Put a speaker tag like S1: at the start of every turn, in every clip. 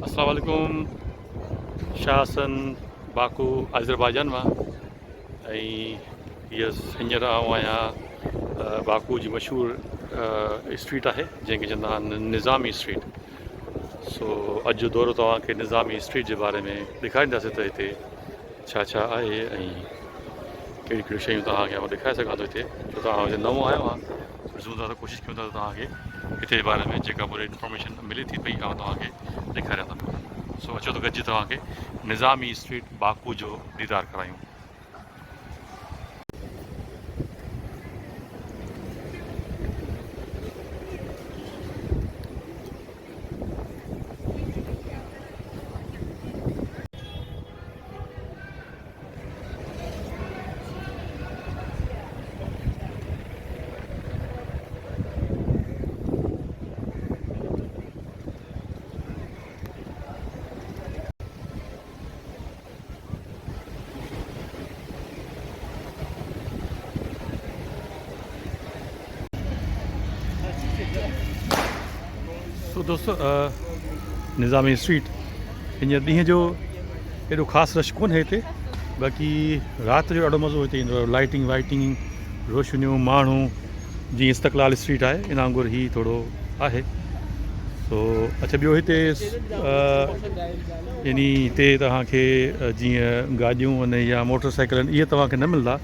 S1: अस्सलाम वालेकुम। शासन बाकू आइज़रबाइजान मां हींअर आऊं आहियां बाकू जी मशहूर स्ट्रीट है जैसे चवंदा आहिनि निज़ामी स्ट्रीट। सो अॼु जो दौरो तव्हांखे निज़ामी स्ट्रीट के बारे में ॾेखारींदासीं त हिते छा छा आहे ऐं कहिड़ी कहिड़ियूं शयूं तव्हांखे मां ॾेखारे सघां थो हिते। छो तव्हां हिते नओं आयो आहियां, ॾिसूं था त कोशिशि कयूं था त तव्हांखे हिते जे बारे में जेका पूरी इंफॉर्मेशन मिले थी पई ऐं तव्हांखे ॾेखारियां थो पियो। सो अचो त गॾिजी तव्हांखे निज़ामी स्ट्रीट बाकू जो दीदार करायूं। तो दोस्तों निज़ामी स्ट्रीट हींअर ॾींहं जो एॾो ख़ासि रश कोन्हे हिते, बाक़ी राति जो ॾाढो मज़ो हिते ईंदो आहे। लाइटिंग वाइटिंग रोशनियूं माण्हू जीअं इस्तक़लाल स्ट्रीट आहे इन वांगुरु ही थोरो आहे। सो अच्छा ॿियो हिते यानी हिते तव्हांखे जीअं गाॾियूं आहिनि या मोटर साइकिल आहिनि इहे तव्हांखे न मिलंदा।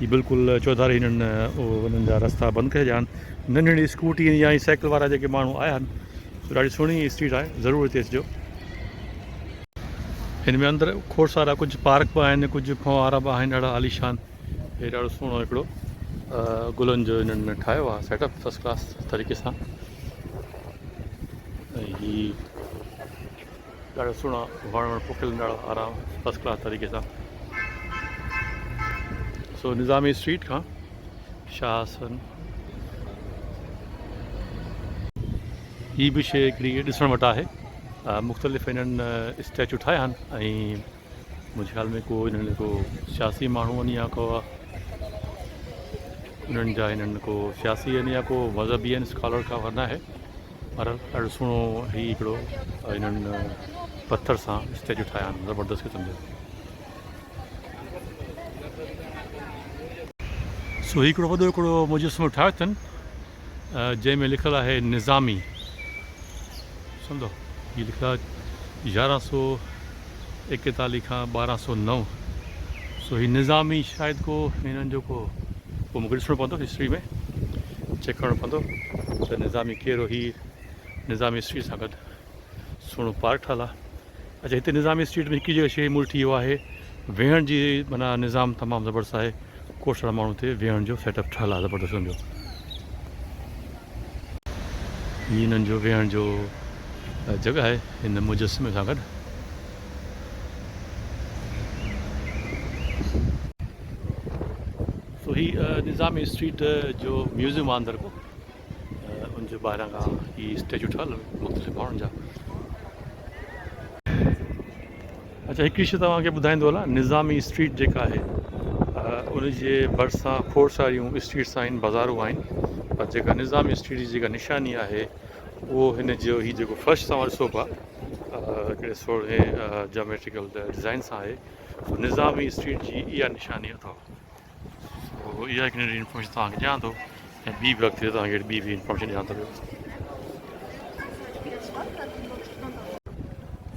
S1: ही बिल्कुलु चौधारी हिननि उन्हनि जा रस्ता बंदि करे छॾिया आहिनि। नंढी नंढी स्कूटी या साइकिल वारा जेके माण्हू आया आहिनि, ॾाढी सुहिणी स्ट्रीट आहे, ज़रूरु हिते अचिजो। हिन में अंदरि खोड़ सारा कुझु पार्क बि आहिनि, कुझु फवारा बि आहिनि ॾाढा आलीशान। हे ॾाढो सुहिणो हिकिड़ो गुलनि जो हिननि ठाहियो आहे सेटअप फस्ट क्लास तरीक़े सां। ऐं हीअ ॾाढा सुहिणा वण पोखियल ॾाढा आराम फस्ट क्लास तरीक़े सां। सो निज़ामी स्ट्रीट खां शासन हीअ बि शइ हिकिड़ी ॾिसण वटि आहे। मुख़्तलिफ़ हिननि स्टैचू ठाहिया आहिनि ऐं मुंहिंजे ख़्याल में को हिननि को सियासी माण्हू आहिनि या को हिननि जा हिननि को सियासी आहिनि या को मज़हबी आहिनि, स्कॉलर का वरना आहे। पर ॾाढो सुहिणो हीअ हिकिड़ो हिननि पथर सां स्टैचू ठाहिया आहिनि, ज़बरदस्त क़िस्म जो। सो हिकिड़ो वॾो हिकिड़ो मुजस्समो ठाहियो अथनि जंहिंमें लिखियलु आहे निज़ामी, सम्झो। हीअ लिखियलु आहे 1141 खां 1209। सो हीअ निज़ामी शायदि को हिननि जो को मूंखे ॾिसणो पवंदो हिस्ट्री में, चेक करणो पवंदो त निज़ामी कहिड़ो। हीअ निज़ामी स्ट्रीट सां गॾु सुहिणो पार्क ठहियलु आहे। अच्छा, हिते निज़ामी स्ट्रीट में हिकु जॻह शइ मुल्ठी इहो आहे, वेहण जी माना निज़ाम तमामु ज़बरदस्त आहे। खोड़ सारा माण्हू हिते वेहण जो सेटअप ठहियलु आहे ज़बरदस्त सम्झो। हीअ हिननि जो वेहण जो जॻह आहे हिन मुजस्समे सां गॾु। सो ही निज़ामी स्ट्रीट जो म्यूज़ियम आहे अंदरि को, उनजे ॿाहिरां खां ही स्टैचू ठहियलु मुख़्तलिफ़ माण्हुनि जा। अच्छा, हिकिड़ी शइ तव्हांखे ॿुधाईंदो हलां, निज़ामी स्ट्रीट जेका आहे उनजे भरिसां खोड़ सारियूं स्ट्रीट्स आहिनि, बाज़ारूं आहिनि, पर जेका निज़ामी स्ट्रीट जी जेका निशानी आहे उहो हिन जो हीअ जेको फर्श तव्हां ॾिसो पिया हिकिड़े सोढ़े जोमेट्रिकल डिज़ाइन सां आहे। निज़ामी स्ट्रीट जी इहा निशानी अथव। इहा हिकु नंढी इंफॉर्मेशन तव्हांखे ॾियां थो ऐं ॿी बि अॻिते तव्हांखे ॿी बि इंफॉर्मेशन ॾियां थो पियो।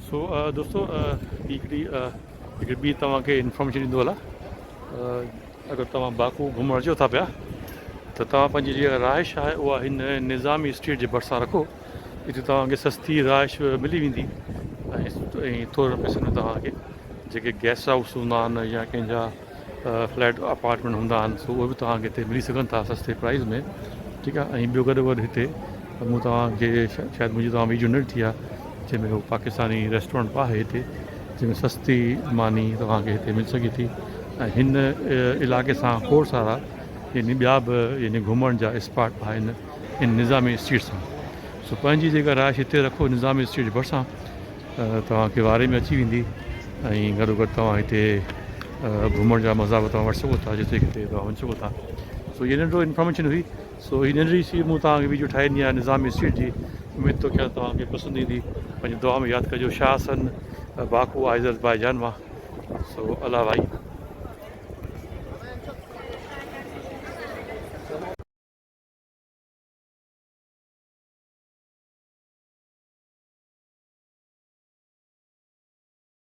S1: सो दोस्तो हिकिड़ी ॿी तव्हांखे इंफॉर्मेशन ॾींदो हलां। अगरि तव्हां बाकू घुमणु अचो था पिया त तव्हां पंहिंजी जेका रहाइश आहे उहा हिन निज़ामी स्ट्रीट जे भरिसां रखो। हिते तव्हांखे सस्ती रहाइश मिली वेंदी ऐं थोरनि पैसनि में तव्हांखे जेके गेस्ट हाउस हूंदा आहिनि या कंहिंजा फ्लैट अपार्टमेंट हूंदा आहिनि, सो उहे बि तव्हांखे हिते मिली सघनि था सस्ते प्राइज़ में, ठीकु आहे। ऐं ॿियो गॾु हिते मूं तव्हांखे शायदि मुंहिंजी तव्हां वीडियो न ॾिठी आहे, जंहिंमें उहो पाकिस्तानी रेस्टोरेंट बि आहे हिते, जंहिंमें सस्ती मानी तव्हांखे हिते मिली सघे थी। ऐं हिन इलाइक़े सां खोड़ सारा यानी ॿिया बि यानी घुमण जा स्पॉट आहिनि इन निज़ामी स्ट्रीट सां। सो पंहिंजी जेका रहाइश हिते रखो निज़ामी स्ट्रीट जे भरिसां, तव्हांखे वारे में अची वेंदी ऐं गॾोगॾु तव्हां हिते घुमण जा मज़ा बि तव्हां वठी सघो था, जिते किथे तव्हां वञी सघो था। सो हीअ नंढो इंफॉर्मेशन हुई। सो हीअ नंढी सी मूं तव्हांखे वीडियो ठाहे ॾिनी आहे निज़ामी स्ट्रीट जी, उमेद थो कयां तव्हांखे पसंदि ईंदी। पंहिंजी दुआ में यादि कजो। शाह सन बाकू आइज़रबाइजान मां। सो अला भाई।